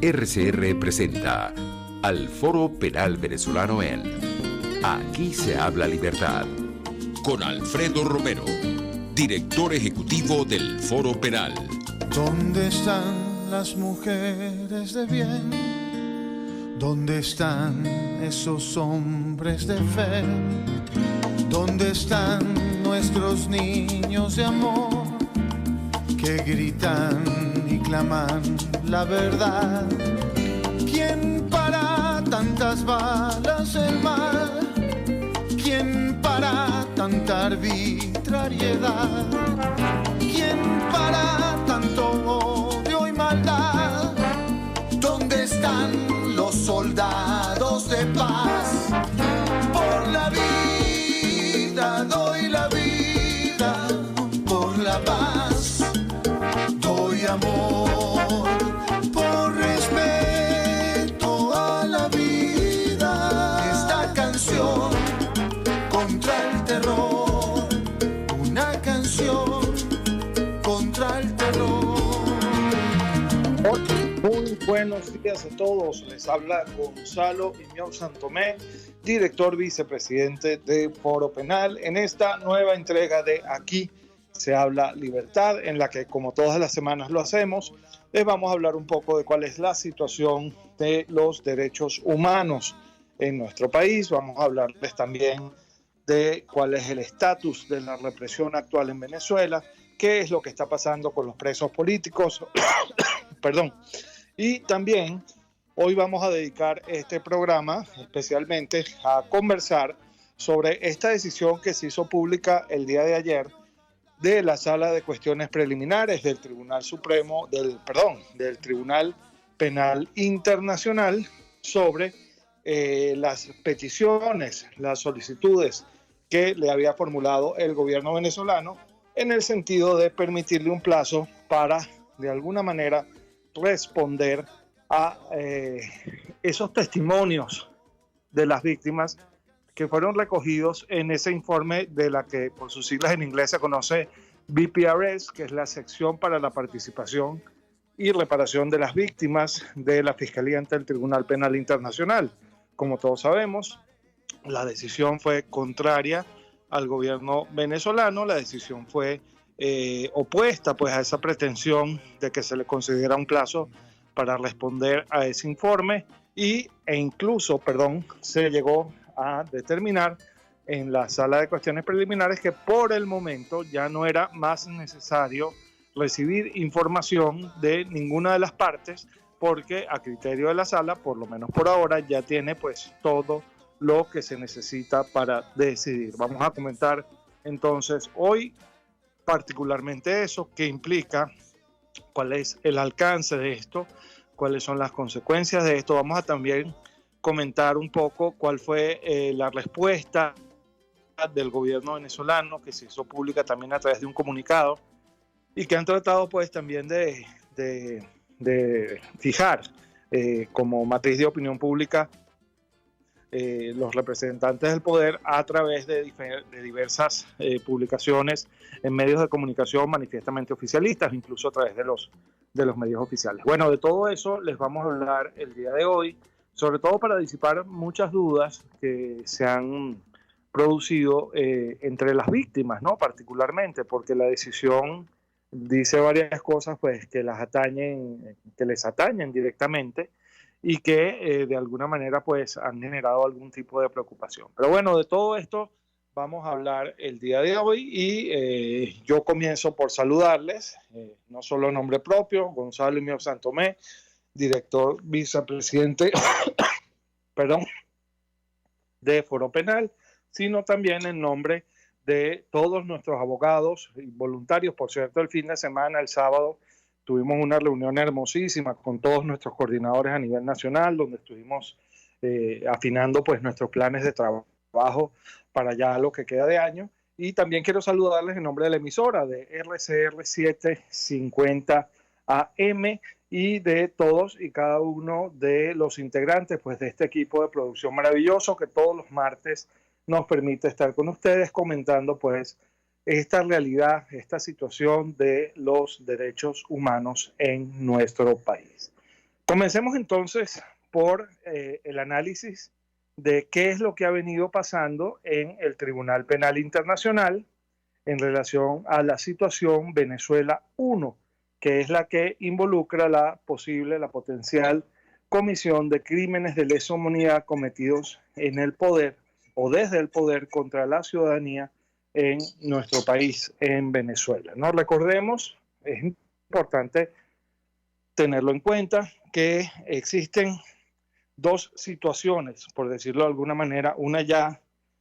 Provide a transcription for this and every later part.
RCR presenta al Foro Penal Venezolano en Aquí se habla libertad, con Alfredo Romero, director ejecutivo del Foro Penal. ¿Dónde están las mujeres de bien? ¿Dónde están esos hombres de fe? ¿Dónde están nuestros niños de amor que gritan y claman la verdad? ¿Quién para tantas balas el mar? ¿Quién para tanta arbitrariedad? ¿Quién para tanto odio y maldad? ¿Dónde están los soldados de paz? Por la vida doy la vida, por la paz doy amor, por respeto a la vida. Esta canción contra el terror, una canción contra el terror. Muy buenos días a todos, les habla Gonzalo Iñón Santomé, director vicepresidente de Foro Penal, en esta nueva entrega de Aquí se habla libertad, en la que, como todas las semanas lo hacemos, les vamos a hablar un poco de cuál es la situación de los derechos humanos en nuestro país. Vamos a hablarles también de cuál es el estatus de la represión actual en Venezuela, qué es lo que está pasando con los presos políticos, perdón. Y también hoy vamos a dedicar este programa especialmente a conversar sobre esta decisión que se hizo pública el día de ayer de la Sala de Cuestiones Preliminares del Tribunal Penal Internacional sobre las peticiones, las solicitudes que le había formulado el gobierno venezolano en el sentido de permitirle un plazo para, de alguna manera, responder a esos testimonios de las víctimas que fueron recogidos en ese informe de la que por sus siglas en inglés se conoce BPRS, que es la sección para la participación y reparación de las víctimas de la Fiscalía ante el Tribunal Penal Internacional. Como todos sabemos, la decisión fue contraria al gobierno venezolano, la decisión fue opuesta pues a esa pretensión de que se le concediera un plazo para responder a ese informe e incluso se llegó a determinar en la Sala de Cuestiones Preliminares que por el momento ya no era más necesario recibir información de ninguna de las partes, porque a criterio de la Sala, por lo menos por ahora, ya tiene pues todo lo que se necesita para decidir. Vamos a comentar entonces hoy particularmente eso, qué implica, cuál es el alcance de esto, cuáles son las consecuencias de esto. Vamos a también comentar un poco cuál fue la respuesta del gobierno venezolano, que se hizo pública también a través de un comunicado, y que han tratado pues también de fijar como matriz de opinión pública los representantes del poder a través de diversas publicaciones en medios de comunicación manifiestamente oficialistas, incluso a través de los medios oficiales. Bueno, de todo eso les vamos a hablar el día de hoy, sobre todo para disipar muchas dudas que se han producido entre las víctimas, ¿no? Particularmente porque la decisión dice varias cosas pues que les atañen directamente y que de alguna manera pues han generado algún tipo de preocupación. Pero bueno, de todo esto vamos a hablar el día de hoy y yo comienzo por saludarles, no solo en nombre propio, Gonzalo Iñón Santomé, director vicepresidente de Foro Penal, sino también en nombre de todos nuestros abogados y voluntarios. Por cierto, el fin de semana, el sábado, tuvimos una reunión hermosísima con todos nuestros coordinadores a nivel nacional, donde estuvimos afinando pues nuestros planes de trabajo para ya lo que queda de año. Y también quiero saludarles en nombre de la emisora de RCR 750 AM y de todos y cada uno de los integrantes pues de este equipo de producción maravilloso que todos los martes nos permite estar con ustedes comentando pues esta realidad, esta situación de los derechos humanos en nuestro país. Comencemos entonces por el análisis de qué es lo que ha venido pasando en el Tribunal Penal Internacional en relación a la situación Venezuela 1, que es la que involucra la potencial comisión de crímenes de lesa humanidad cometidos en el poder o desde el poder contra la ciudadanía en nuestro país, en Venezuela. ¿No? Recordemos, es importante tenerlo en cuenta, que existen dos situaciones, por decirlo de alguna manera, una ya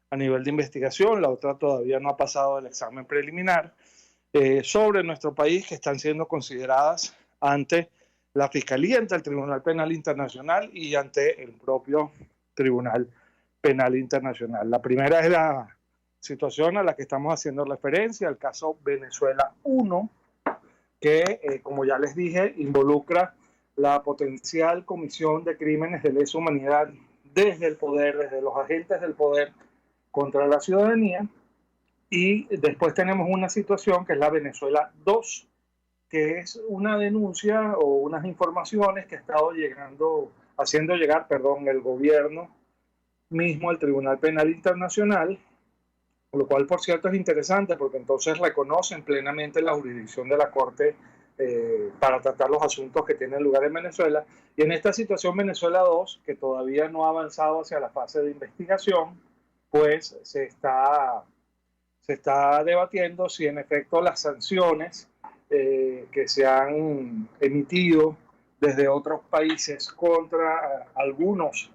a nivel de investigación, la otra todavía no ha pasado el examen preliminar, sobre nuestro país, que están siendo consideradas ante la Fiscalía, ante el Tribunal Penal Internacional y ante el propio Tribunal Penal Internacional. La primera es la situación a la que estamos haciendo referencia, el caso Venezuela 1, que, como ya les dije, involucra la potencial comisión de crímenes de lesa humanidad desde el poder, desde los agentes del poder contra la ciudadanía. Y después tenemos una situación que es la Venezuela 2, que es una denuncia o unas informaciones que ha estado haciendo llegar el gobierno mismo al Tribunal Penal Internacional, lo cual, por cierto, es interesante porque entonces reconocen plenamente la jurisdicción de la Corte para tratar los asuntos que tienen lugar en Venezuela. Y en esta situación Venezuela 2, que todavía no ha avanzado hacia la fase de investigación, pues se está debatiendo si en efecto las sanciones que se han emitido desde otros países contra algunos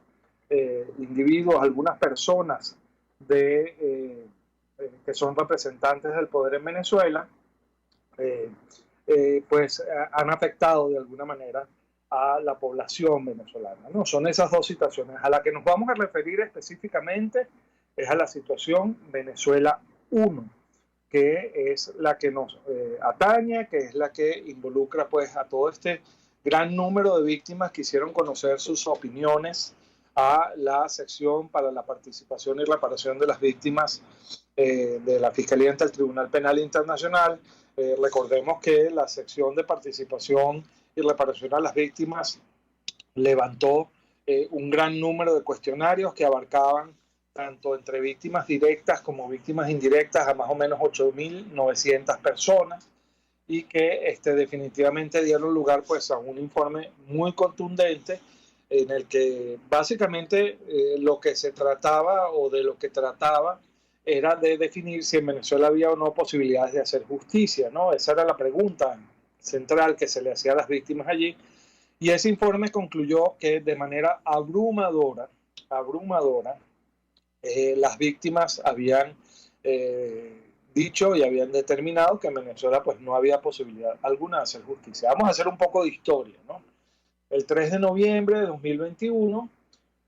individuos, algunas personas que son representantes del poder en Venezuela, pues han afectado de alguna manera a la población venezolana, ¿no? Son esas dos situaciones. A la que nos vamos a referir específicamente es a la situación Venezuela 1, que es la que nos atañe, que es la que involucra pues a todo este gran número de víctimas que hicieron conocer sus opiniones a la sección para la participación y reparación de las víctimas de la Fiscalía ante el Tribunal Penal Internacional. Recordemos que la sección de participación y reparación a las víctimas levantó un gran número de cuestionarios que abarcaban tanto entre víctimas directas como víctimas indirectas a más o menos 8.900 personas, y que definitivamente dieron lugar pues a un informe muy contundente en el que básicamente lo que se trataba o de lo que trataba era de definir si en Venezuela había o no posibilidades de hacer justicia, ¿no? Esa era la pregunta central que se le hacía a las víctimas allí, y ese informe concluyó que de manera abrumadora, las víctimas habían dicho y habían determinado que en Venezuela pues no había posibilidad alguna de hacer justicia. Vamos a hacer un poco de historia, ¿no? El 3 de noviembre de 2021,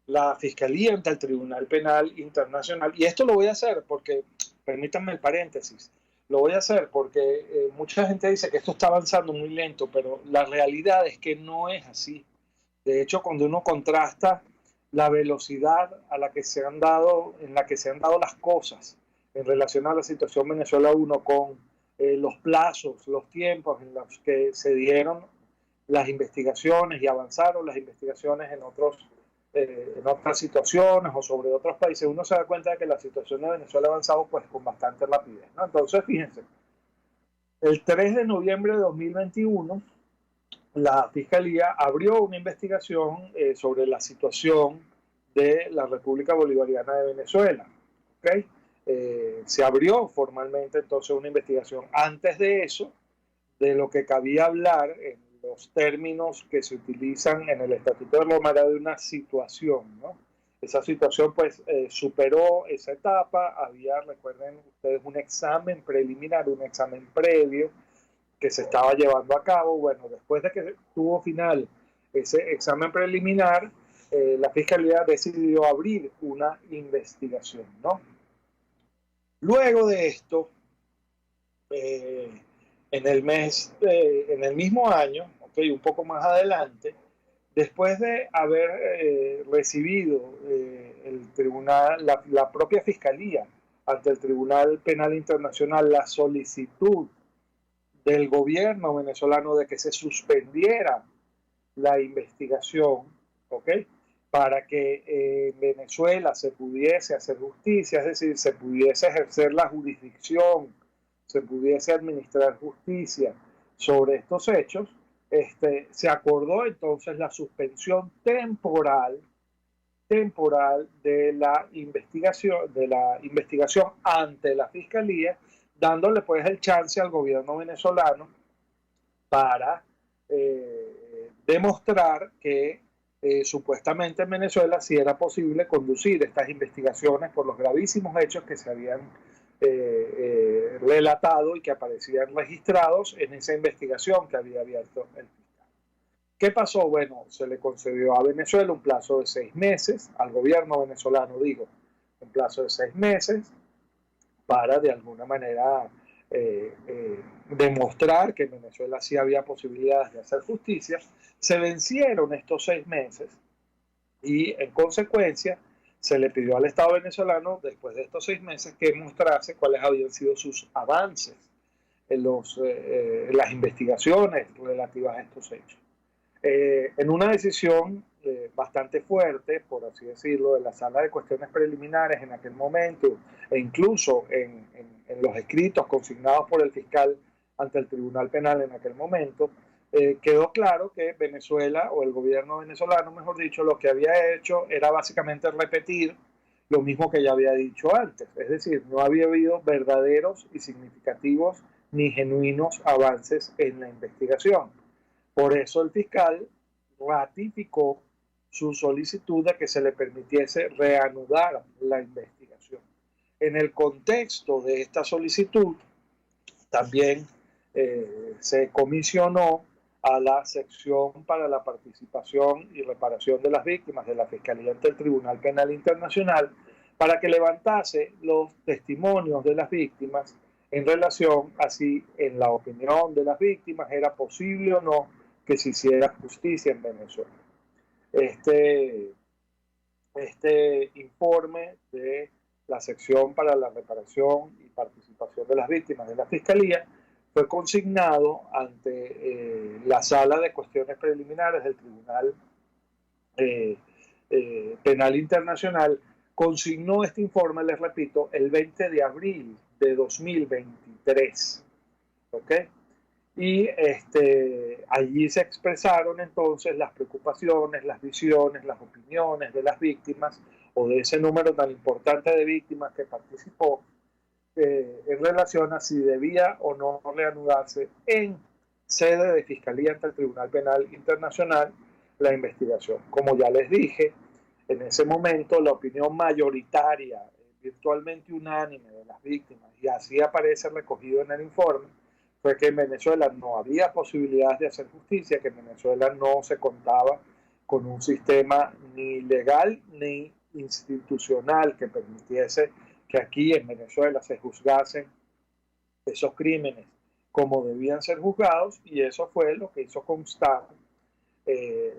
la Fiscalía ante el Tribunal Penal Internacional, y esto lo voy a hacer porque, permítanme el paréntesis, lo voy a hacer porque mucha gente dice que esto está avanzando muy lento, pero la realidad es que no es así. De hecho, cuando uno contrasta la velocidad en la que se han dado las cosas en relación a la situación Venezuela 1 con los plazos, los tiempos en los que se dieron las investigaciones y avanzaron las investigaciones en otras situaciones o sobre otros países, uno se da cuenta de que la situación de Venezuela ha avanzado pues con bastante rapidez, ¿no? Entonces, fíjense, el 3 de noviembre de 2021, la Fiscalía abrió una investigación sobre la situación de la República Bolivariana de Venezuela. ¿Okay? Se abrió formalmente entonces una investigación. Antes de eso, de lo que cabía hablar en los términos que se utilizan en el Estatuto de Roma, era de una situación, ¿no? Esa situación pues superó esa etapa. Había, recuerden ustedes, un examen preliminar, un examen previo que se estaba llevando a cabo. Bueno, después de que tuvo final ese examen preliminar, la Fiscalía decidió abrir una investigación, ¿no? Luego de esto, en el mismo año, okay, un poco más adelante, después de haber recibido el tribunal, la propia Fiscalía ante el Tribunal Penal Internacional la solicitud del gobierno venezolano de que se suspendiera la investigación, ¿ok? Para que en Venezuela se pudiese hacer justicia, es decir, se pudiese ejercer la jurisdicción, se pudiese administrar justicia sobre estos hechos, se acordó entonces la suspensión temporal de la investigación ante la Fiscalía, dándole pues el chance al gobierno venezolano para demostrar que supuestamente en Venezuela sí era posible conducir estas investigaciones por los gravísimos hechos que se habían relatado y que aparecían registrados en esa investigación que había abierto el fiscal. ¿Qué pasó? Bueno, se le concedió a Venezuela un plazo de 6 meses, al gobierno venezolano digo, un plazo de 6 meses, para de alguna manera demostrar que en Venezuela sí había posibilidades de hacer justicia. Se vencieron estos 6 meses y en consecuencia se le pidió al Estado venezolano, después de estos 6 meses, que mostrase cuáles habían sido sus avances en las investigaciones relativas a estos hechos. En una decisión bastante fuerte, por así decirlo, de la Sala de Cuestiones Preliminares en aquel momento, e incluso en los escritos consignados por el fiscal ante el Tribunal Penal en aquel momento, quedó claro que Venezuela, o el gobierno venezolano, mejor dicho, lo que había hecho era básicamente repetir lo mismo que ya había dicho antes. Es decir, no había habido verdaderos y significativos ni genuinos avances en la investigación. Por eso el fiscal ratificó su solicitud de que se le permitiese reanudar la investigación. En el contexto de esta solicitud, también se comisionó a la sección para la participación y reparación de las víctimas de la Fiscalía ante el Tribunal Penal Internacional para que levantase los testimonios de las víctimas en relación a si, en la opinión de las víctimas, era posible o no que se hiciera justicia en Venezuela. Este informe de la sección para la reparación y participación de las víctimas de la Fiscalía fue consignado ante la Sala de Cuestiones Preliminares del Tribunal Penal Internacional. Consignó este informe, les repito, el 20 de abril de 2023. ¿Ok? Y allí se expresaron entonces las preocupaciones, las visiones, las opiniones de las víctimas o de ese número tan importante de víctimas que participó en relación a si debía o no reanudarse en sede de Fiscalía ante el Tribunal Penal Internacional la investigación. Como ya les dije, en ese momento la opinión mayoritaria, virtualmente unánime de las víctimas, y así aparece recogido en el informe, fue que en Venezuela no había posibilidades de hacer justicia, que en Venezuela no se contaba con un sistema ni legal ni institucional que permitiese que aquí en Venezuela se juzgasen esos crímenes como debían ser juzgados, y eso fue lo que hizo constar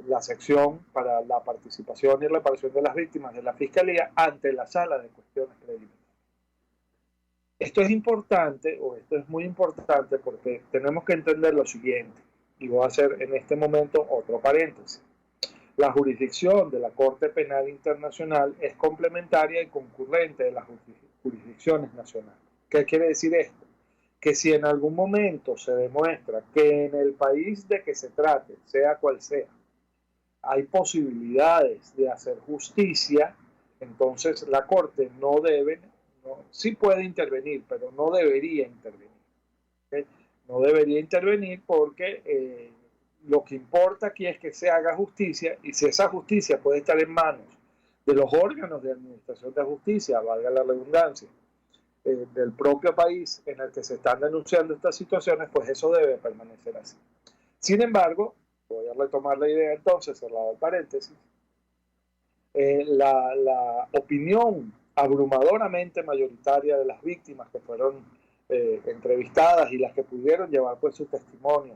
la sección para la participación y reparación de las víctimas de la Fiscalía ante la Sala de Cuestiones Preliminares. Esto es importante, o esto es muy importante, porque tenemos que entender lo siguiente, y voy a hacer en este momento otro paréntesis. La jurisdicción de la Corte Penal Internacional es complementaria y concurrente de las jurisdicciones nacionales. ¿Qué quiere decir esto? Que si en algún momento se demuestra que en el país de que se trate, sea cual sea, hay posibilidades de hacer justicia, entonces la Corte sí puede intervenir, pero no debería intervenir. ¿Okay? No debería intervenir porque lo que importa aquí es que se haga justicia, y si esa justicia puede estar en manos de los órganos de administración de justicia, valga la redundancia, del propio país en el que se están denunciando estas situaciones, pues eso debe permanecer así. Sin embargo, voy a retomar la idea entonces, cerrado el paréntesis, la opinión abrumadoramente mayoritaria de las víctimas que fueron entrevistadas y las que pudieron llevar pues su testimonio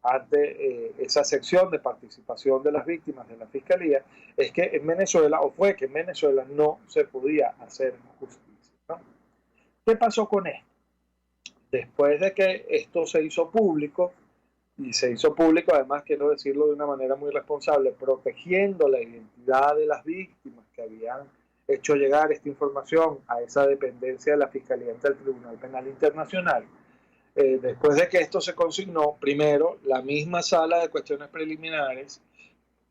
ante esa sección de participación de las víctimas de la Fiscalía, es que en Venezuela, o fue que en Venezuela no se podía hacer justicia, ¿no? ¿Qué pasó con esto? Después de que esto se hizo público, y se hizo público, además quiero decirlo de una manera muy responsable, protegiendo la identidad de las víctimas que habían hecho llegar esta información a esa dependencia de la Fiscalía ante el Tribunal Penal Internacional. Después de que esto se consignó, primero, la misma sala de cuestiones preliminares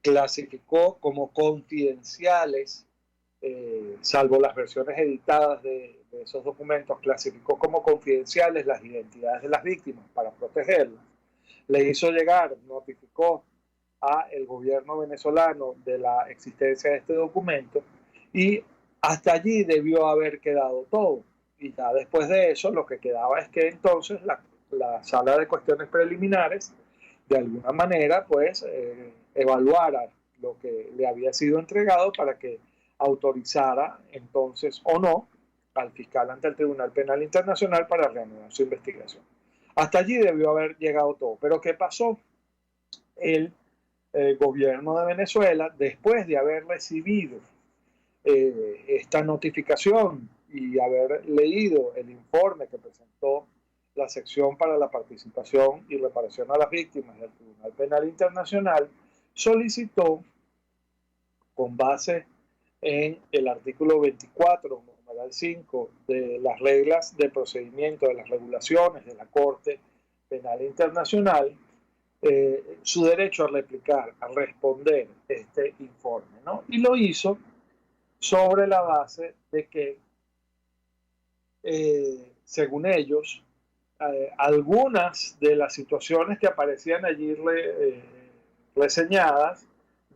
clasificó como confidenciales, salvo las versiones editadas de esos documentos, clasificó como confidenciales las identidades de las víctimas para protegerlas. Le hizo llegar, notificó a el gobierno venezolano de la existencia de este documento y hasta allí debió haber quedado todo. Y ya después de eso lo que quedaba es que entonces la sala de cuestiones preliminares de alguna manera pues evaluara lo que le había sido entregado para que autorizara entonces o no al fiscal ante el Tribunal Penal Internacional para reanudar su investigación. Hasta allí debió haber llegado todo. Pero ¿qué pasó? El gobierno de Venezuela, después de haber recibido esta notificación y haber leído el informe que presentó la sección para la participación y reparación a las víctimas del Tribunal Penal Internacional, solicitó, con base en el artículo 24, numeral 5, de las reglas de procedimiento, de las regulaciones de la Corte Penal Internacional, su derecho a replicar, a responder este informe, ¿no? Y lo hizo sobre la base de que, según ellos, algunas de las situaciones que aparecían allí reseñadas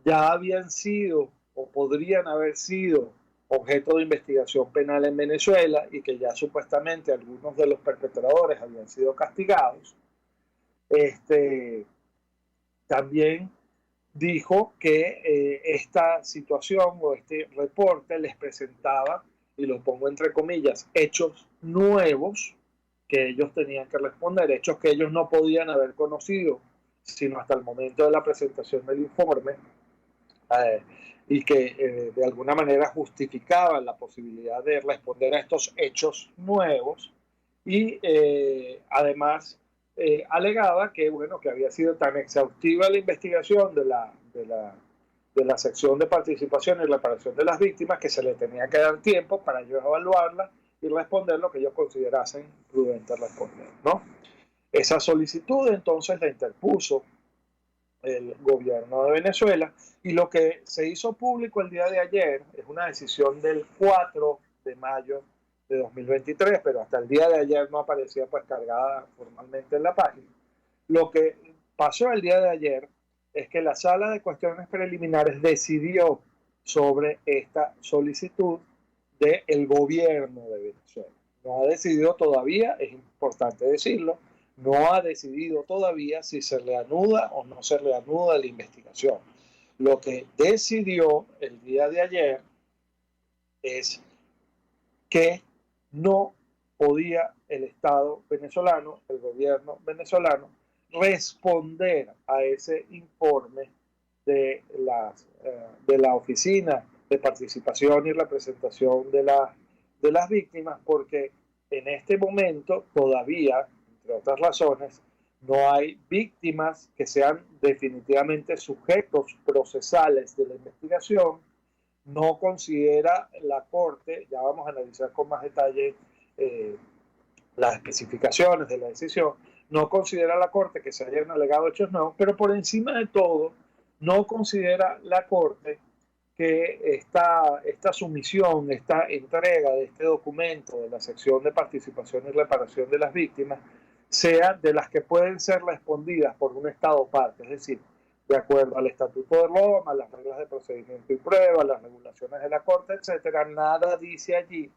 ya habían sido o podrían haber sido objeto de investigación penal en Venezuela y que ya supuestamente algunos de los perpetradores habían sido castigados. También dijo que esta situación o este reporte les presentaba, y lo pongo entre comillas, hechos nuevos que ellos tenían que responder, hechos que ellos no podían haber conocido sino hasta el momento de la presentación del informe, y que de alguna manera justificaban la posibilidad de responder a estos hechos nuevos, y además alegaba que, bueno, que había sido tan exhaustiva la investigación de la sección de participación y reparación de las víctimas que se le tenía que dar tiempo para ellos evaluarla y responder lo que ellos considerasen prudente responder, ¿no? Esa solicitud entonces la interpuso el gobierno de Venezuela, y lo que se hizo público el día de ayer es una decisión del 4 de mayo de 2023, pero hasta el día de ayer no aparecía pues cargada formalmente en la página. Lo que pasó el día de ayer es que la sala de cuestiones preliminares decidió sobre esta solicitud del gobierno de Venezuela. No ha decidido todavía, es importante decirlo, no ha decidido todavía si se reanuda o no se reanuda la investigación. Lo que decidió el día de ayer es que no podía el Estado venezolano, el gobierno venezolano, responder a ese informe de la Oficina de Participación y Representación de las Víctimas, porque en este momento todavía, entre otras razones, no hay víctimas que sean definitivamente sujetos procesales de la investigación. No considera la Corte, ya vamos a analizar con más detalle las especificaciones de la decisión, no considera la Corte que se hayan alegado hechos nuevos, pero por encima de todo, no considera la Corte que esta sumisión, esta entrega de este documento de la sección de participación y reparación de las víctimas sea de las que pueden ser respondidas por un Estado parte, es decir, de acuerdo al Estatuto de Roma, las reglas de procedimiento y prueba, las regulaciones de la Corte, etcétera. Nada dice allí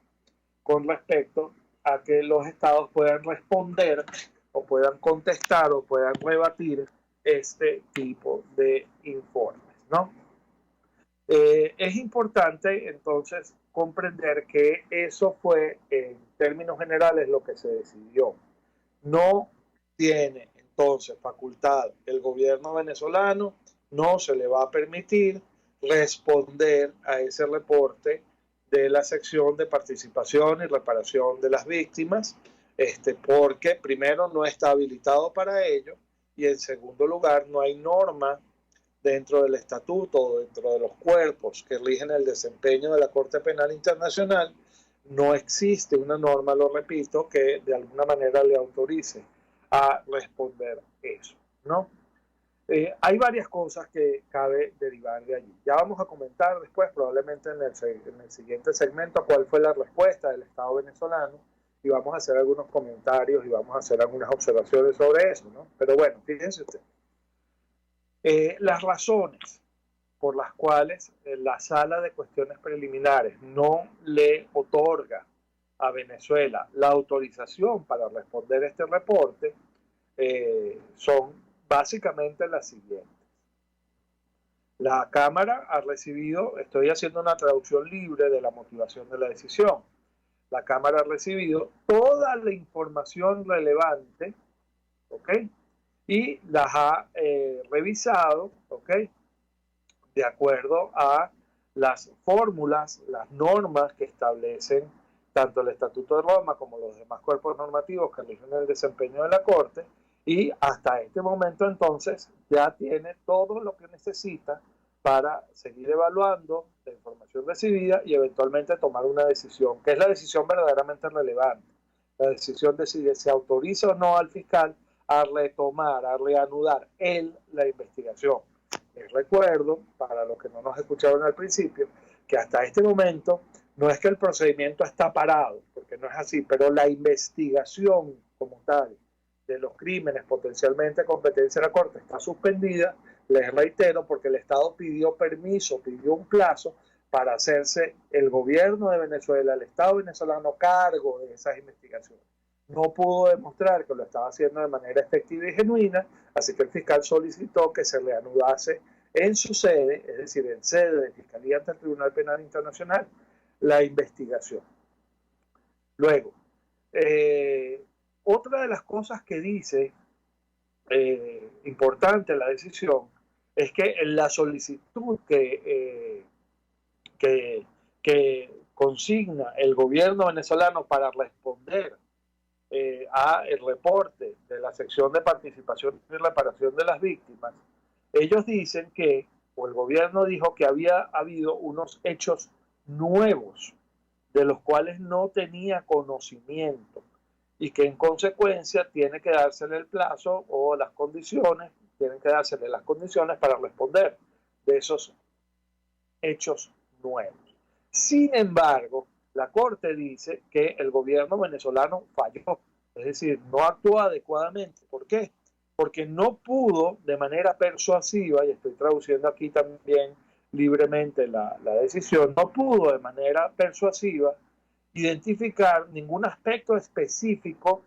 con respecto a que los Estados puedan responder o puedan contestar o puedan rebatir este tipo de informes, ¿no? Es importante entonces comprender que eso fue, en términos generales, lo que se decidió. No tiene entonces facultad el gobierno venezolano, no se le va a permitir responder a ese reporte de la sección de participación y reparación de las víctimas, porque primero no está habilitado para ello, y en segundo lugar no hay norma dentro del estatuto, dentro de los cuerpos que rigen el desempeño de la Corte Penal Internacional, no existe una norma, lo repito, que de alguna manera le autorice a responder eso, ¿no? Hay varias cosas que cabe derivar de allí. Ya vamos a comentar después, probablemente en el siguiente segmento, cuál fue la respuesta del Estado venezolano, y vamos a hacer algunos comentarios y vamos a hacer algunas observaciones sobre eso, ¿no? Pero bueno, fíjense usted. Las razones por las cuales la Sala de Cuestiones Preliminares no le otorga a Venezuela la autorización para responder este reporte son básicamente las siguientes. La Cámara ha recibido, estoy haciendo una traducción libre de la motivación de la decisión, la Cámara ha recibido toda la información relevante, ¿ok? Y las ha revisado, ¿ok? De acuerdo a las fórmulas, las normas que establecen tanto el Estatuto de Roma como los demás cuerpos normativos que rigen el desempeño de la Corte, y hasta este momento entonces ya tiene todo lo que necesita para seguir evaluando la información recibida y eventualmente tomar una decisión, que es la decisión verdaderamente relevante, la decisión de si se autoriza o no al fiscal a retomar, a reanudar la investigación. Les recuerdo, para los que no nos escucharon al principio, que hasta este momento no es que el procedimiento está parado, porque no es así, pero la investigación como tal de los crímenes potencialmente de competencia de la Corte está suspendida, les reitero, porque el Estado pidió permiso, pidió un plazo para hacerse el gobierno de Venezuela, el Estado venezolano, cargo de esas investigaciones. No pudo demostrar que lo estaba haciendo de manera efectiva y genuina, así que el fiscal solicitó que se reanudase en su sede, es decir, en sede de Fiscalía ante el Tribunal Penal Internacional, la investigación. Luego, otra de las cosas que dice, importante la decisión, es que la solicitud que consigna el gobierno venezolano para responder a el reporte de la sección de participación y reparación de las víctimas, ellos dicen que, o el gobierno dijo que había habido unos hechos nuevos de los cuales no tenía conocimiento y que en consecuencia tiene que dársele el plazo o las condiciones, tienen que dársele las condiciones para responder de esos hechos nuevos. Sin embargo, la Corte dice que el gobierno venezolano falló, es decir, no actuó adecuadamente. ¿Por qué? Porque no pudo de manera persuasiva, y estoy traduciendo aquí también libremente la decisión, no pudo de manera persuasiva identificar ningún aspecto específico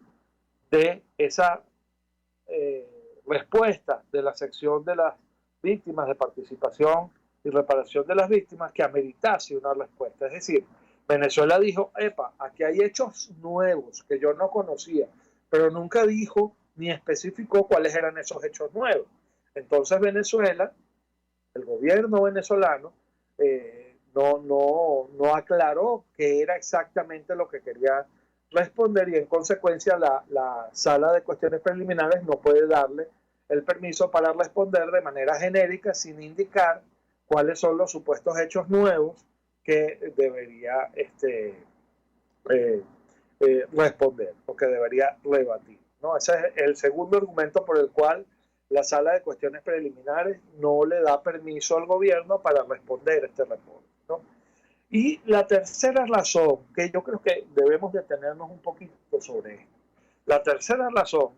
de esa respuesta de la sección de las víctimas de participación y reparación de las víctimas que ameritase una respuesta. Es decir, Venezuela dijo, epa, aquí hay hechos nuevos que yo no conocía, pero nunca dijo ni especificó cuáles eran esos hechos nuevos. Entonces Venezuela, el gobierno venezolano, no aclaró qué era exactamente lo que quería responder y en consecuencia la Sala de Cuestiones Preliminares no puede darle el permiso para responder de manera genérica sin indicar cuáles son los supuestos hechos nuevos que debería responder o que debería rebatir, ¿no? Ese es el segundo argumento por el cual la Sala de Cuestiones Preliminares no le da permiso al gobierno para responder este reporte, ¿no? Y la tercera razón, que yo creo que debemos detenernos un poquito sobre esto, la tercera razón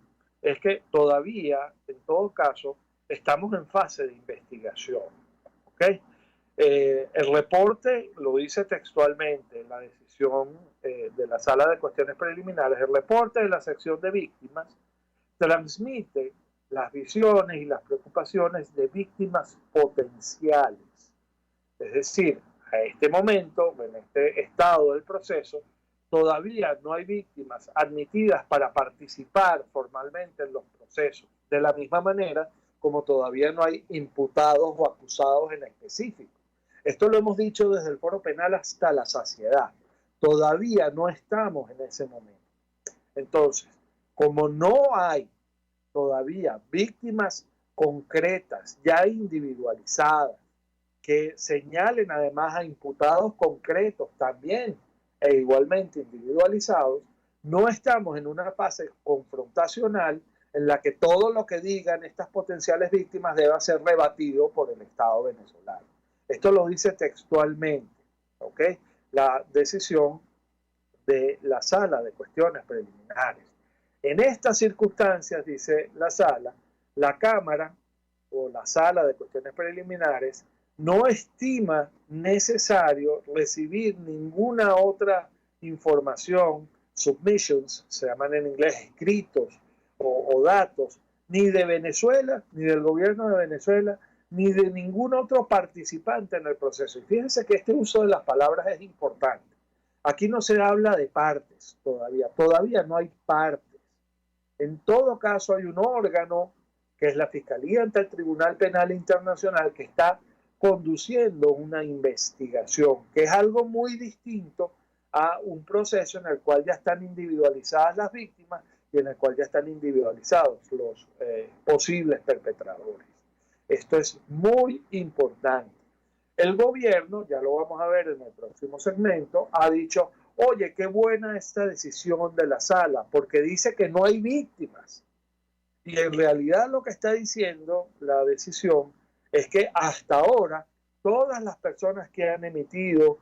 es que todavía, en todo caso, estamos en fase de investigación, ¿ok? El reporte lo dice textualmente en la decisión de la Sala de Cuestiones Preliminares. El reporte de la sección de víctimas transmite las visiones y las preocupaciones de víctimas potenciales. Es decir, a este momento, en este estado del proceso, todavía no hay víctimas admitidas para participar formalmente en los procesos, de la misma manera como todavía no hay imputados o acusados en específico. Esto lo hemos dicho desde el Foro Penal hasta la saciedad. Todavía no estamos en ese momento. Entonces, como no hay todavía víctimas concretas, ya individualizadas, que señalen además a imputados concretos también e igualmente individualizados, no estamos en una fase confrontacional en la que todo lo que digan estas potenciales víctimas deba ser rebatido por el Estado venezolano. Esto lo dice textualmente, ¿ok? La decisión de la Sala de Cuestiones Preliminares. En estas circunstancias, dice la Sala, la Cámara o la Sala de Cuestiones Preliminares no estima necesario recibir ninguna otra información, submissions, se llaman en inglés escritos o datos, ni de Venezuela, ni del gobierno de Venezuela, ni de ningún otro participante en el proceso. Y fíjense que este uso de las palabras es importante. Aquí no se habla de partes todavía no hay partes. En todo caso hay un órgano que es la Fiscalía ante el Tribunal Penal Internacional que está conduciendo una investigación, que es algo muy distinto a un proceso en el cual ya están individualizadas las víctimas y en el cual ya están individualizados los posibles perpetradores. Esto es muy importante. El gobierno, ya lo vamos a ver en el próximo segmento, ha dicho, oye, qué buena esta decisión de la Sala, porque dice que no hay víctimas. Y en realidad lo que está diciendo la decisión es que hasta ahora todas las personas que han emitido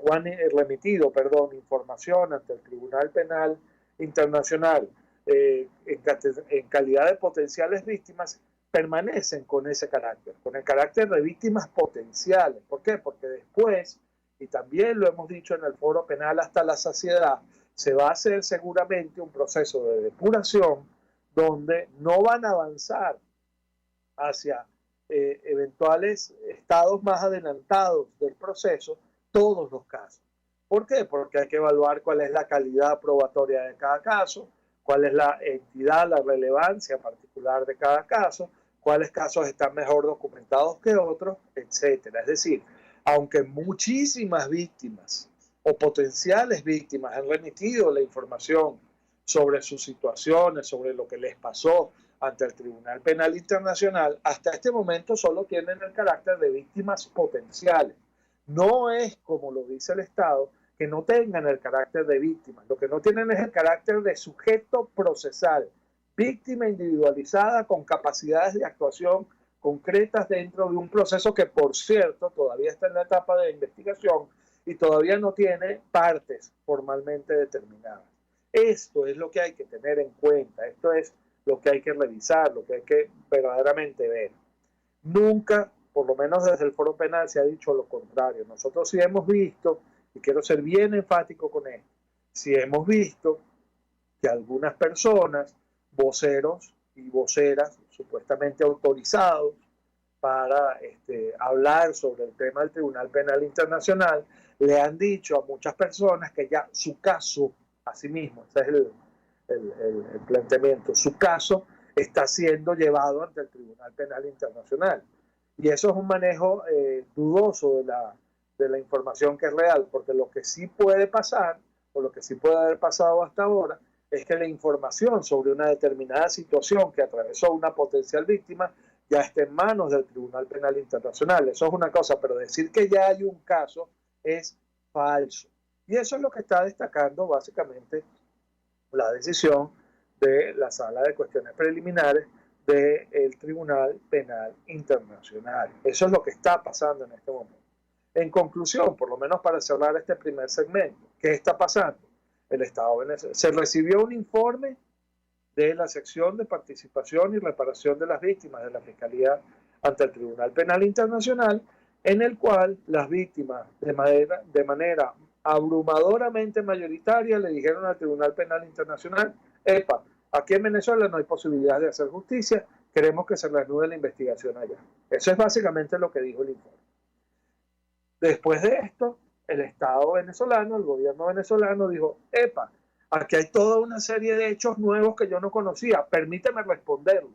o han remitido, información ante el Tribunal Penal Internacional en calidad de potenciales víctimas permanecen con ese carácter, con el carácter de víctimas potenciales. ¿Por qué? Porque después, y también lo hemos dicho en el foro penal hasta la saciedad, se va a hacer seguramente un proceso de depuración donde no van a avanzar hacia eventuales estados más adelantados del proceso todos los casos. ¿Por qué? Porque hay que evaluar cuál es la calidad probatoria de cada caso, cuál es la entidad, la relevancia particular de cada caso, cuáles casos están mejor documentados que otros, etcétera. Es decir, aunque muchísimas víctimas o potenciales víctimas han remitido la información sobre sus situaciones, sobre lo que les pasó ante el Tribunal Penal Internacional, hasta este momento solo tienen el carácter de víctimas potenciales. No es, como lo dice el Estado, que no tengan el carácter de víctimas. Lo que no tienen es el carácter de sujeto procesal, víctima individualizada con capacidades de actuación concretas dentro de un proceso que, por cierto, todavía está en la etapa de investigación y todavía no tiene partes formalmente determinadas. Esto es lo que hay que tener en cuenta, esto es lo que hay que revisar, lo que hay que verdaderamente ver. Nunca, por lo menos desde el Foro Penal, se ha dicho lo contrario. Nosotros sí hemos visto, y quiero ser bien enfático con esto, sí hemos visto que algunas personas, voceros y voceras supuestamente autorizados para hablar sobre el tema del Tribunal Penal Internacional, le han dicho a muchas personas que ya su caso, así mismo, ese es el planteamiento, su caso está siendo llevado ante el Tribunal Penal Internacional. Y eso es un manejo dudoso de la información que es real, porque lo que sí puede pasar, o lo que sí puede haber pasado hasta ahora, es que la información sobre una determinada situación que atravesó una potencial víctima ya está en manos del Tribunal Penal Internacional. Eso es una cosa, pero decir que ya hay un caso es falso. Y eso es lo que está destacando básicamente la decisión de la Sala de Cuestiones Preliminares del Tribunal Penal Internacional. Eso es lo que está pasando en este momento. En conclusión, por lo menos para cerrar este primer segmento, ¿qué está pasando? El Estado venezolano. Se recibió un informe de la sección de participación y reparación de las víctimas de la Fiscalía ante el Tribunal Penal Internacional, en el cual las víctimas de manera abrumadoramente mayoritaria le dijeron al Tribunal Penal Internacional, epa, aquí en Venezuela no hay posibilidad de hacer justicia, queremos que se reanude la investigación allá. Eso es básicamente lo que dijo el informe. Después de esto, el Estado venezolano, el gobierno venezolano dijo, epa, aquí hay toda una serie de hechos nuevos que yo no conocía, permíteme responderlo.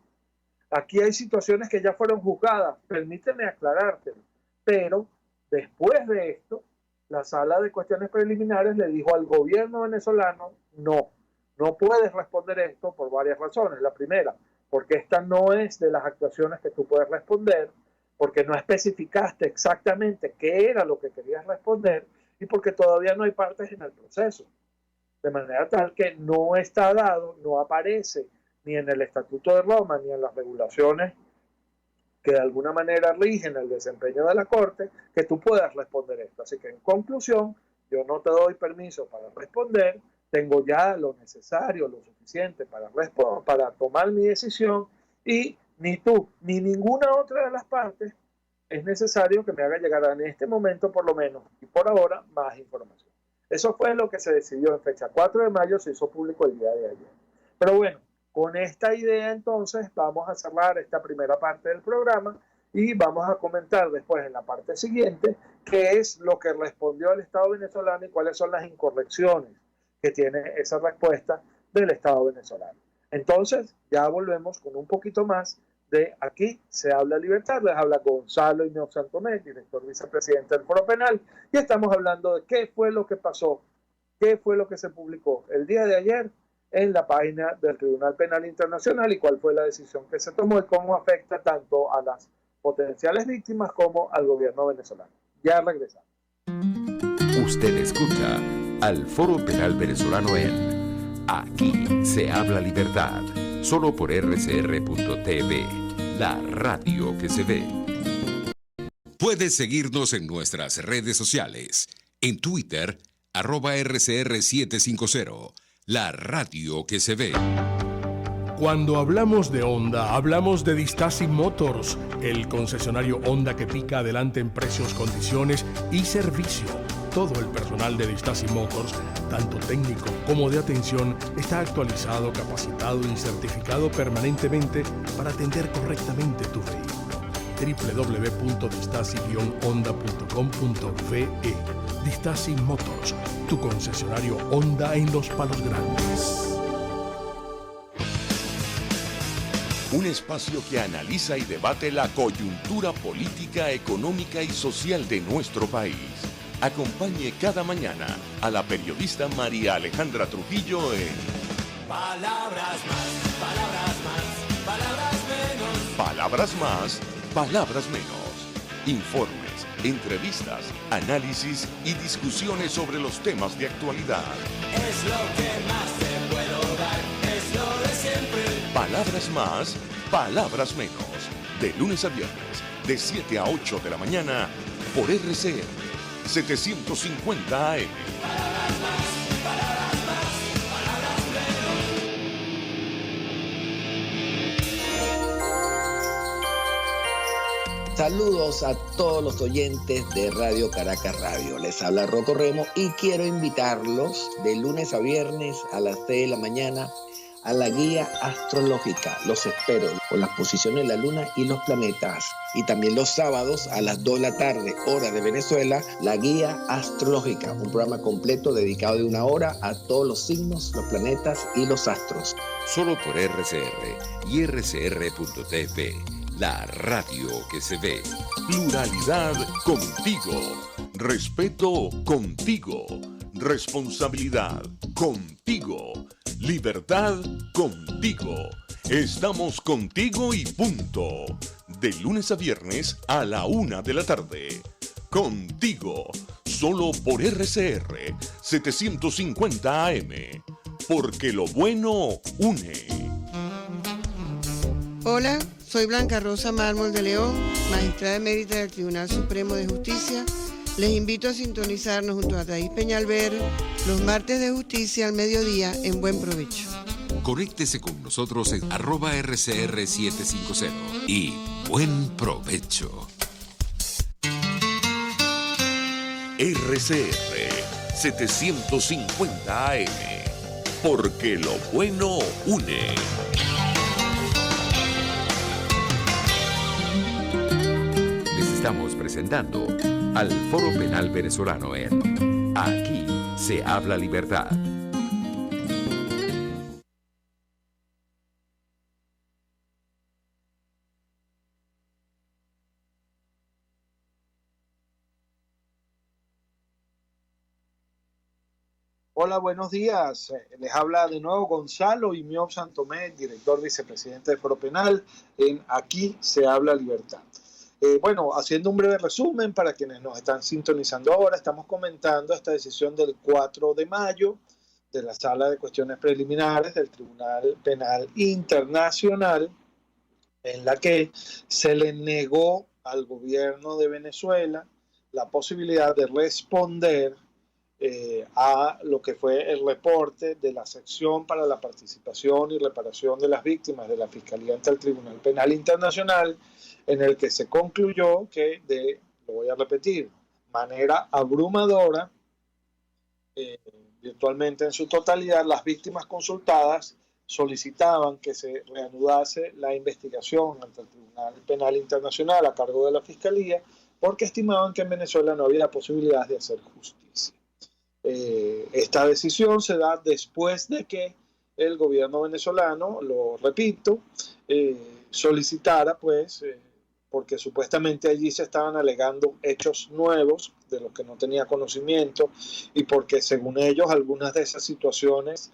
Aquí hay situaciones que ya fueron juzgadas, permíteme aclarártelo. Pero después de esto, la Sala de Cuestiones Preliminares le dijo al gobierno venezolano, no puedes responder esto por varias razones. La primera, porque esta no es de las actuaciones que tú puedes responder, porque no especificaste exactamente qué era lo que querías responder y porque todavía no hay partes en el proceso. De manera tal que no está dado, no aparece ni en el Estatuto de Roma ni en las regulaciones que de alguna manera rigen el desempeño de la Corte, que tú puedas responder esto. Así que en conclusión, yo no te doy permiso para responder, tengo ya lo necesario, lo suficiente para tomar mi decisión y ni tú ni ninguna otra de las partes es necesario que me haga llegar en este momento por lo menos y por ahora más información. Eso fue lo que se decidió en fecha 4 de mayo, se hizo público el día de ayer. Pero bueno, con esta idea entonces vamos a cerrar esta primera parte del programa y vamos a comentar después en la parte siguiente qué es lo que respondió el Estado venezolano y cuáles son las incorrecciones que tiene esa respuesta del Estado venezolano. Entonces ya volvemos con un poquito más de Aquí se habla libertad. Les habla Gonzalo Iñón Santomé, director vicepresidente del Foro Penal, y estamos hablando de qué fue lo que pasó, qué fue lo que se publicó el día de ayer en la página del Tribunal Penal Internacional y cuál fue la decisión que se tomó y cómo afecta tanto a las potenciales víctimas como al gobierno venezolano. Ya regresamos. Usted escucha al Foro Penal Venezolano en Aquí se habla libertad, solo por rcr.tv, la radio que se ve. Puedes seguirnos en nuestras redes sociales, en Twitter, @rcr750, la radio que se ve. Cuando hablamos de Honda, hablamos de Distasi Motors, el concesionario Honda que pica adelante en precios, condiciones y servicio. Todo el personal de Distasi Motors, tanto técnico como de atención, está actualizado, capacitado y certificado permanentemente para atender correctamente tu vehículo. www.distasi-honda.com.ve. Distasi Motors, tu concesionario Honda en Los Palos Grandes. Un espacio que analiza y debate la coyuntura política, económica y social de nuestro país. Acompañe cada mañana a la periodista María Alejandra Trujillo en Palabras más, palabras más, palabras menos. Palabras más, palabras menos. Informes, entrevistas, análisis y discusiones sobre los temas de actualidad. Es lo que más te puedo dar, es lo de siempre. Palabras más, palabras menos. De lunes a viernes, de 7 a 8 de la mañana, por RCR 750 AM. Palabras más, palabras más, palabras menos. Saludos a todos los oyentes de Radio Caracas Radio. Les habla Rocco Remo y quiero invitarlos de lunes a viernes a las 6 de la mañana a la guía astrológica. Los espero con las posiciones de la luna y los planetas. Y también los sábados a las 2 de la tarde, hora de Venezuela, la guía astrológica, un programa completo dedicado de 1 hora a todos los signos, los planetas y los astros. Solo por RCR y rcr.tv, la radio que se ve. Pluralidad contigo. Respeto contigo. Responsabilidad contigo. Libertad contigo. Estamos contigo y punto. De lunes a viernes a la 1 de la tarde. Contigo. Solo por RCR 750 AM. Porque lo bueno une. Hola, soy Blanca Rosa Mármol de León, magistrada emérita del Tribunal Supremo de Justicia. Les invito a sintonizarnos junto a Thais Peñalver los martes de justicia al mediodía en Buen Provecho. Conéctese con nosotros en @rcr750 y buen provecho. RCR 750 AM. Porque lo bueno une. Les estamos presentando al Foro Penal Venezolano en Aquí se habla libertad. Hola, buenos días. Les habla de nuevo Gonzalo Imión Santomé, director vicepresidente de Foro Penal en Aquí se habla libertad. Bueno, haciendo un breve resumen para quienes nos están sintonizando ahora, estamos comentando esta decisión del 4 de mayo de la Sala de Cuestiones Preliminares del Tribunal Penal Internacional, en la que se le negó al gobierno de Venezuela la posibilidad de responder a lo que fue el reporte de la sección para la participación y reparación de las víctimas de la Fiscalía ante el Tribunal Penal Internacional, en el que se concluyó que, lo voy a repetir, manera abrumadora, virtualmente en su totalidad, las víctimas consultadas solicitaban que se reanudase la investigación ante el Tribunal Penal Internacional a cargo de la Fiscalía, porque estimaban que en Venezuela no había posibilidad de hacer justicia. Esta decisión se da después de que el gobierno venezolano, lo repito, solicitara, pues, porque supuestamente allí se estaban alegando hechos nuevos de los que no tenía conocimiento y porque según ellos algunas de esas situaciones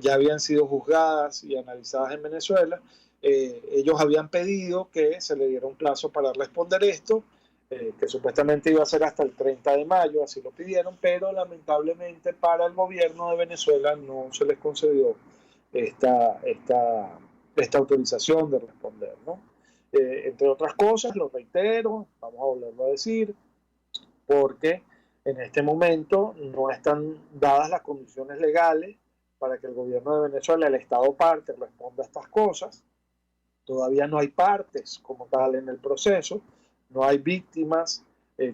ya habían sido juzgadas y analizadas en Venezuela. Ellos habían pedido que se le diera un plazo para responder esto, que supuestamente iba a ser hasta el 30 de mayo, así lo pidieron, pero lamentablemente para el gobierno de Venezuela no se les concedió esta autorización de responder, ¿no? Entre otras cosas, lo reitero, vamos a volverlo a decir, porque en este momento no están dadas las condiciones legales para que el gobierno de Venezuela, el Estado parte, responda a estas cosas. Todavía no hay partes como tal en el proceso, no hay víctimas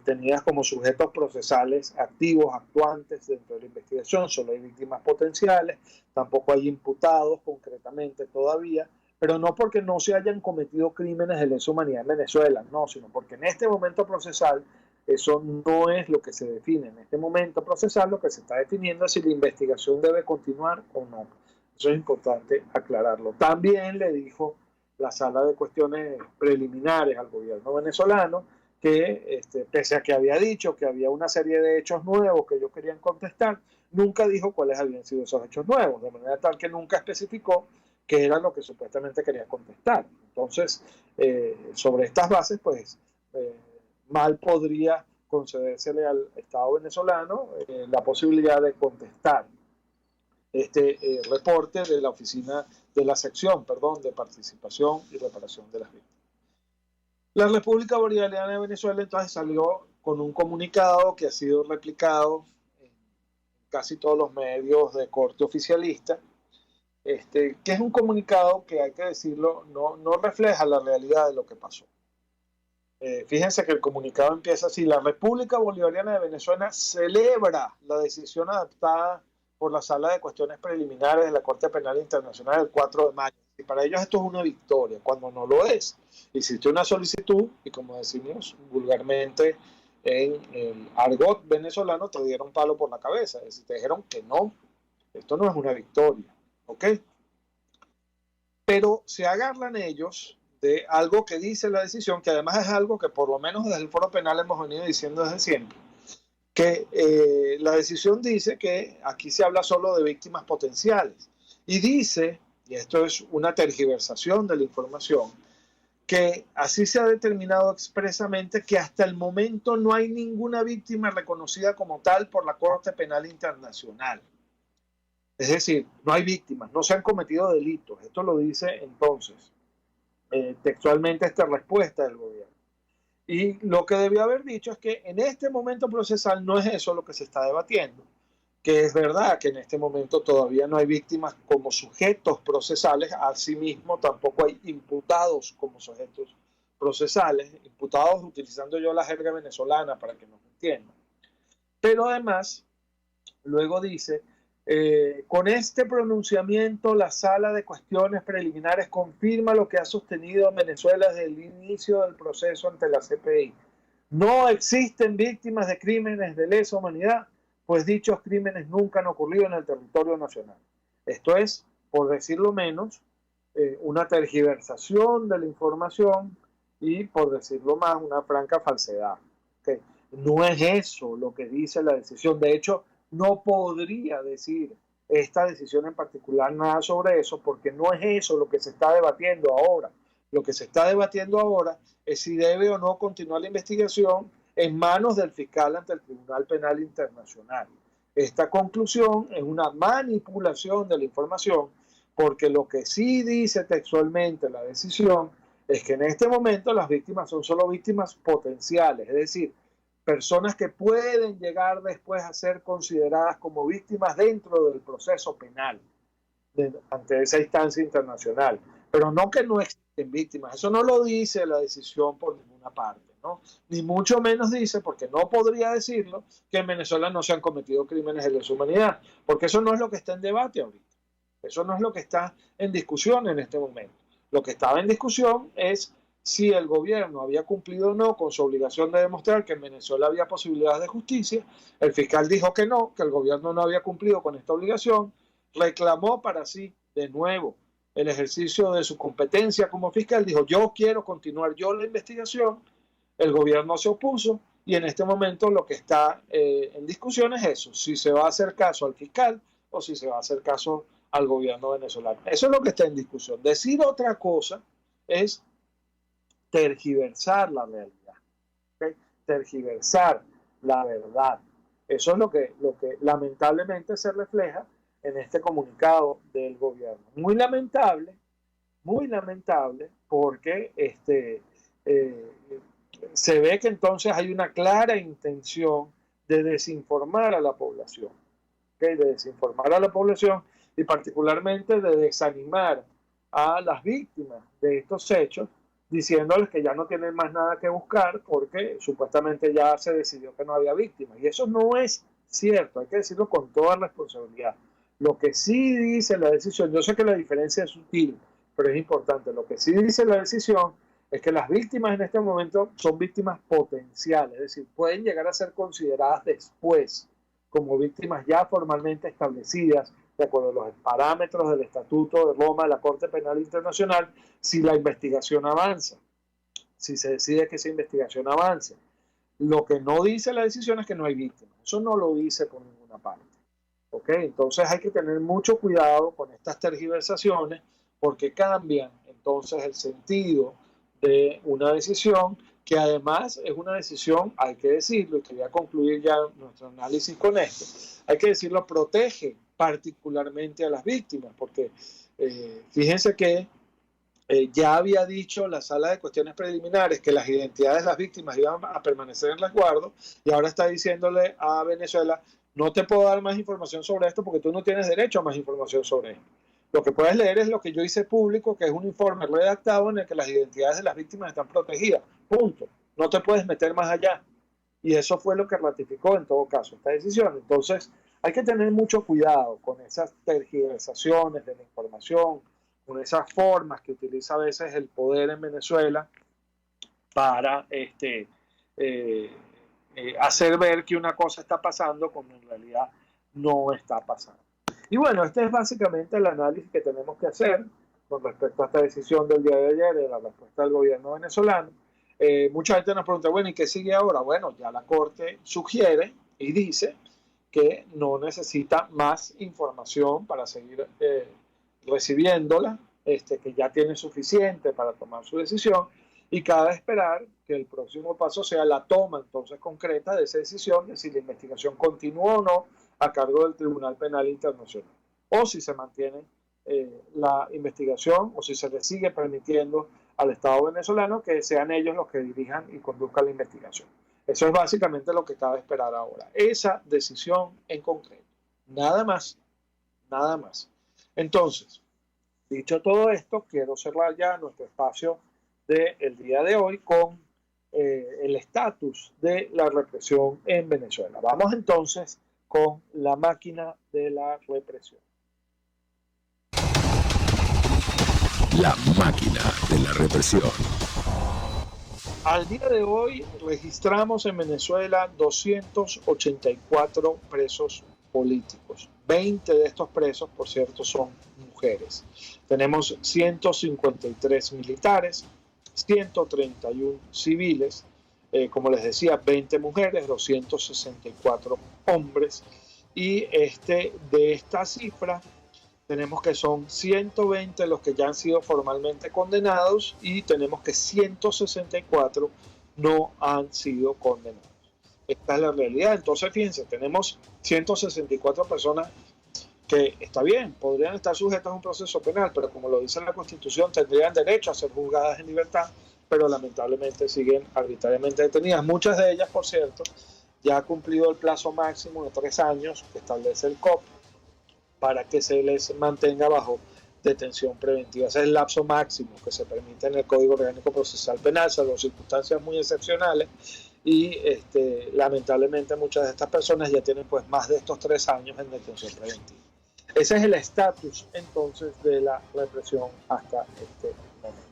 tenidas como sujetos procesales activos, actuantes dentro de la investigación, solo hay víctimas potenciales, tampoco hay imputados concretamente todavía, pero no porque no se hayan cometido crímenes de lesa humanidad en Venezuela, no, sino porque en este momento procesal eso no es lo que se define. En este momento procesal lo que se está definiendo es si la investigación debe continuar o no. Eso es importante aclararlo. También le dijo la Sala de Cuestiones Preliminares al gobierno venezolano que, pese a que había dicho que había una serie de hechos nuevos que ellos querían contestar, nunca dijo cuáles habían sido esos hechos nuevos, de manera tal que nunca especificó qué era lo que supuestamente quería contestar. Entonces, sobre estas bases, pues, mal podría concedérsele al Estado venezolano la posibilidad de contestar este reporte de la oficina, de la sección, perdón, de participación y reparación de las víctimas. La República Bolivariana de Venezuela entonces salió con un comunicado que ha sido replicado en casi todos los medios de corte oficialista, que es un comunicado que, hay que decirlo, no refleja la realidad de lo que pasó. Fíjense que el comunicado empieza así: la República Bolivariana de Venezuela celebra la decisión adoptada por la Sala de Cuestiones Preliminares de la Corte Penal Internacional el 4 de mayo. Y para ellos esto es una victoria, cuando no lo es. Hiciste una solicitud y, como decimos vulgarmente en el argot venezolano, te dieron palo por la cabeza. Es decir, te dijeron que no, esto no es una victoria, ¿ok? Pero se agarran ellos de algo que dice la decisión, que además es algo que por lo menos desde el Foro Penal hemos venido diciendo desde siempre, que la decisión dice que aquí se habla solo de víctimas potenciales. Y dice, y esto es una tergiversación de la información, que así se ha determinado expresamente que hasta el momento no hay ninguna víctima reconocida como tal por la Corte Penal Internacional. Es decir, no hay víctimas, no se han cometido delitos. Esto lo dice entonces textualmente esta respuesta del gobierno. Y lo que debió haber dicho es que en este momento procesal no es eso lo que se está debatiendo, que es verdad que en este momento todavía no hay víctimas como sujetos procesales, asimismo tampoco hay imputados como sujetos procesales, imputados utilizando yo la jerga venezolana para que nos entiendan. Pero además, luego dice, con este pronunciamiento la Sala de Cuestiones Preliminares confirma lo que ha sostenido Venezuela desde el inicio del proceso ante la CPI. No existen víctimas de crímenes de lesa humanidad, pues dichos crímenes nunca han ocurrido en el territorio nacional. Esto es, por decirlo menos, una tergiversación de la información y, por decirlo más, una franca falsedad. ¿Okay? No es eso lo que dice la decisión. De hecho, no podría decir esta decisión en particular nada sobre eso, porque no es eso lo que se está debatiendo ahora. Lo que se está debatiendo ahora es si debe o no continuar la investigación en manos del fiscal ante el Tribunal Penal Internacional. Esta conclusión es una manipulación de la información, porque lo que sí dice textualmente la decisión es que en este momento las víctimas son solo víctimas potenciales, es decir, personas que pueden llegar después a ser consideradas como víctimas dentro del proceso penal ante esa instancia internacional, pero no que no existen víctimas. Eso no lo dice la decisión por ninguna parte, ¿no? Ni mucho menos dice, porque no podría decirlo, que en Venezuela no se han cometido crímenes de lesa humanidad, porque eso no es lo que está en debate ahorita. Eso no es lo que está en discusión en este momento. Lo que estaba en discusión es si el gobierno había cumplido o no con su obligación de demostrar que en Venezuela había posibilidades de justicia. El fiscal dijo que no, que el gobierno no había cumplido con esta obligación, reclamó para sí de nuevo el ejercicio de su competencia como fiscal, dijo yo quiero continuar yo la investigación, el gobierno se opuso y en este momento lo que está en discusión es eso, si se va a hacer caso al fiscal o si se va a hacer caso al gobierno venezolano. Eso es lo que está en discusión. Decir otra cosa es tergiversar la realidad, ¿okay? Tergiversar la verdad. Eso es lo que lamentablemente se refleja en este comunicado del gobierno. Muy lamentable porque se ve que entonces hay una clara intención de desinformar a la población, ¿okay? De desinformar a la población y particularmente de desanimar a las víctimas de estos hechos, diciéndoles que ya no tienen más nada que buscar porque supuestamente ya se decidió que no había víctimas. Y eso no es cierto, hay que decirlo con toda responsabilidad. Lo que sí dice la decisión, yo sé que la diferencia es sutil, pero es importante, lo que sí dice la decisión es que las víctimas en este momento son víctimas potenciales, es decir, pueden llegar a ser consideradas después como víctimas ya formalmente establecidas de acuerdo a los parámetros del Estatuto de Roma de la Corte Penal Internacional, si la investigación avanza, si se decide que esa investigación avance. Lo que no dice la decisión es que no hay víctimas. Eso no lo dice por ninguna parte. ¿Okay? Entonces hay que tener mucho cuidado con estas tergiversaciones porque cambian entonces el sentido de una decisión que además es una decisión, hay que decirlo, y quería concluir ya nuestro análisis con esto, hay que decirlo, protege particularmente a las víctimas, porque fíjense que ya había dicho la sala de cuestiones preliminares que las identidades de las víctimas iban a permanecer en resguardo y ahora está diciéndole a Venezuela, no te puedo dar más información sobre esto porque tú no tienes derecho a más información sobre esto. Lo que puedes leer es lo que yo hice público, que es un informe redactado en el que las identidades de las víctimas están protegidas. Punto. No te puedes meter más allá. Y eso fue lo que ratificó en todo caso esta decisión. Entonces, hay que tener mucho cuidado con esas tergiversaciones de la información, con esas formas que utiliza a veces el poder en Venezuela para hacer ver que una cosa está pasando cuando en realidad no está pasando. Y bueno, este es básicamente el análisis que tenemos que hacer con respecto a esta decisión del día de ayer, de la respuesta del gobierno venezolano. Mucha gente nos pregunta, bueno, ¿y qué sigue ahora? Bueno, ya la Corte sugiere y dice que no necesita más información para seguir recibiéndola, que ya tiene suficiente para tomar su decisión y cabe esperar que el próximo paso sea la toma entonces concreta de esa decisión de si la investigación continúa o no a cargo del Tribunal Penal Internacional o si se mantiene la investigación o si se le sigue permitiendo al Estado venezolano que sean ellos los que dirijan y conduzcan la investigación. Eso es básicamente lo que cabe esperar ahora. Esa decisión en concreto. Nada más. Nada más. Entonces, dicho todo esto, quiero cerrar ya nuestro espacio del día de hoy con el estatus de la represión en Venezuela. Vamos entonces con la máquina de la represión. La máquina de la represión. Al día de hoy registramos en Venezuela 284 presos políticos. 20 de estos presos, por cierto, son mujeres. Tenemos 153 militares, 131 civiles, como les decía, 20 mujeres, 264 hombres. y de esta cifra tenemos que son 120 los que ya han sido formalmente condenados y tenemos que 164 no han sido condenados. Esta es la realidad. Entonces, fíjense, tenemos 164 personas que, está bien, podrían estar sujetas a un proceso penal, pero como lo dice la Constitución, tendrían derecho a ser juzgadas en libertad, pero lamentablemente siguen arbitrariamente detenidas. Muchas de ellas, por cierto, ya ha cumplido el plazo máximo de 3 años que establece el COP para que se les mantenga bajo detención preventiva. Ese es el lapso máximo que se permite en el Código Orgánico Procesal Penal, salvo circunstancias muy excepcionales, y lamentablemente muchas de estas personas ya tienen pues más de estos 3 años en detención preventiva. Ese es el estatus entonces de la represión hasta este momento.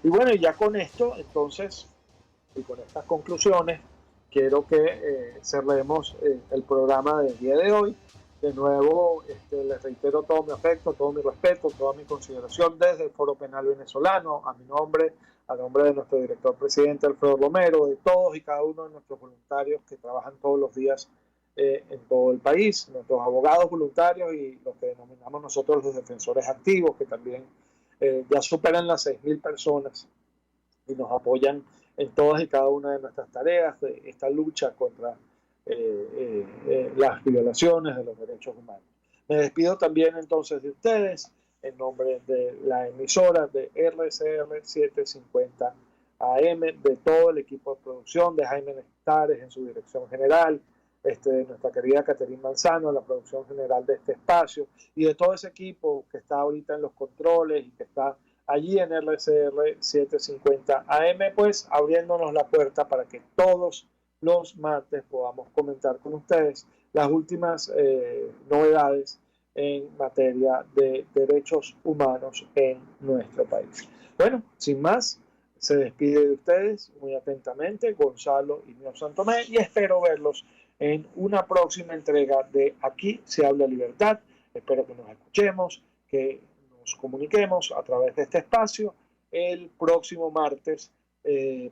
Y bueno, ya con esto entonces, y con estas conclusiones, quiero que cerremos el programa del día de hoy. De nuevo, les reitero todo mi afecto, todo mi respeto, toda mi consideración desde el Foro Penal Venezolano, a mi nombre, a nombre de nuestro director presidente Alfredo Romero, de todos y cada uno de nuestros voluntarios que trabajan todos los días en todo el país, nuestros abogados voluntarios y los que denominamos nosotros los defensores activos, que también ya superan las 6.000 personas y nos apoyan en todas y cada una de nuestras tareas de esta lucha contra las violaciones de los derechos humanos. Me despido también entonces de ustedes en nombre de la emisora de RCR 750 AM, de todo el equipo de producción, de Jaime Nestares en su dirección general, de nuestra querida Caterina Manzano en la producción general de este espacio, y de todo ese equipo que está ahorita en los controles y que está allí en RCR 750 AM, pues abriéndonos la puerta para que todos los martes podamos comentar con ustedes las últimas novedades en materia de derechos humanos en nuestro país. Bueno, sin más, se despide de ustedes muy atentamente Gonzalo Iñigo Santomé y espero verlos en una próxima entrega de Aquí se habla libertad. Espero que nos escuchemos, que nos comuniquemos a través de este espacio el próximo martes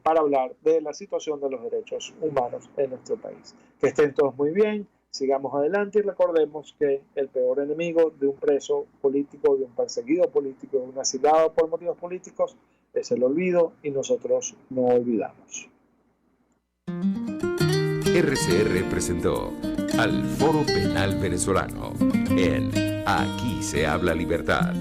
para hablar de la situación de los derechos humanos en nuestro país. Que estén todos muy bien, sigamos adelante y recordemos que el peor enemigo de un preso político, de un perseguido político, de un asilado por motivos políticos es el olvido y nosotros no olvidamos. RCR presentó al Foro Penal Venezolano en Aquí se habla libertad.